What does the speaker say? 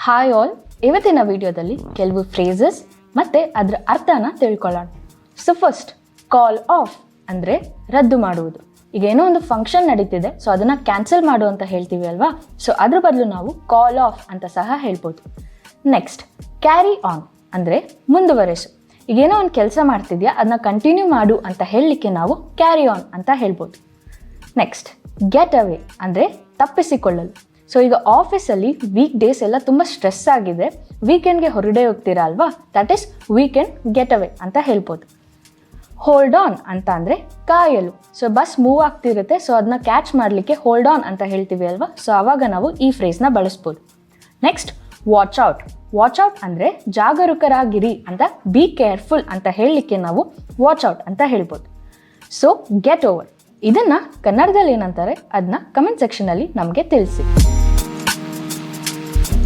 Hi all, ಇವತ್ತಿನ ವಿಡಿಯೋದಲ್ಲಿ ಕೆಲವು ಫ್ರೇಸಸ್ ಮತ್ತು ಅದರ ಅರ್ಥನ ತಿಳ್ಕೊಳ್ಳೋಣ. ಸೊ ಫಸ್ಟ್, ಕಾಲ್ ಆಫ್ ಅಂದರೆ ರದ್ದು ಮಾಡುವುದು. ಈಗ ಏನೋ ಒಂದು ಫಂಕ್ಷನ್ ನಡೀತಿದೆ, ಸೊ ಅದನ್ನು ಕ್ಯಾನ್ಸಲ್ ಮಾಡು ಅಂತ ಹೇಳ್ತೀವಿ ಅಲ್ವಾ. ಸೊ ಅದ್ರ ಬದಲು ನಾವು ಕಾಲ್ ಆಫ್ ಅಂತ ಸಹ ಹೇಳ್ಬೋದು. ನೆಕ್ಸ್ಟ್, ಕ್ಯಾರಿ ಆನ್ ಅಂದರೆ ಮುಂದುವರೆಸು. ಈಗೇನೋ ಒಂದು ಕೆಲಸ ಮಾಡ್ತಿದ್ಯಾ, ಅದನ್ನ ಕಂಟಿನ್ಯೂ ಮಾಡು ಅಂತ ಹೇಳಲಿಕ್ಕೆ ನಾವು ಕ್ಯಾರಿ ಆನ್ ಅಂತ ಹೇಳ್ಬೋದು. ನೆಕ್ಸ್ಟ್, ಗೆಟ್ ಅವೇ ಅಂದರೆ ತಪ್ಪಿಸಿಕೊಳ್ಳಲು. ಸೊ ಈಗ ಆಫೀಸಲ್ಲಿ ವೀಕ್ ಡೇಸ್ ಎಲ್ಲ ತುಂಬ ಸ್ಟ್ರೆಸ್ ಆಗಿದೆ, ವೀಕೆಂಡ್ಗೆ ಹೊರಗಡೆ ಹೋಗ್ತೀರಾ ಅಲ್ವಾ, that is weekend get away ಅಂತ ಹೇಳ್ಬೋದು. ಹೋಲ್ಡ್ ಆನ್ ಅಂತ ಅಂದರೆ ಕಾಯಲು. ಸೊ ಬಸ್ ಮೂವ್ ಆಗ್ತಿರುತ್ತೆ, ಸೊ ಅದನ್ನ ಕ್ಯಾಚ್ ಮಾಡಲಿಕ್ಕೆ ಹೋಲ್ಡ್ ಆನ್ ಅಂತ ಹೇಳ್ತೀವಿ ಅಲ್ವಾ. ಸೊ ಆವಾಗ ನಾವು ಈ ಫ್ರೇಸ್ನ ಬಳಸ್ಬೋದು. Next, watch out. Watch out ಅಂದರೆ ಜಾಗರೂಕರಾಗಿರಿ ಅಂತ, ಬಿ ಕೇರ್ಫುಲ್ ಅಂತ ಹೇಳಲಿಕ್ಕೆ ನಾವು ವಾಚ್ ಔಟ್ ಅಂತ ಹೇಳ್ಬೋದು. ಸೊ ಗೆಟ್ ಓವರ್ ಇದನ್ನು ಕನ್ನಡದಲ್ಲಿ ಏನಂತಾರೆ ಅದನ್ನ ಕಮೆಂಟ್ ಸೆಕ್ಷನಲ್ಲಿ ನಮಗೆ ತಿಳಿಸಿ.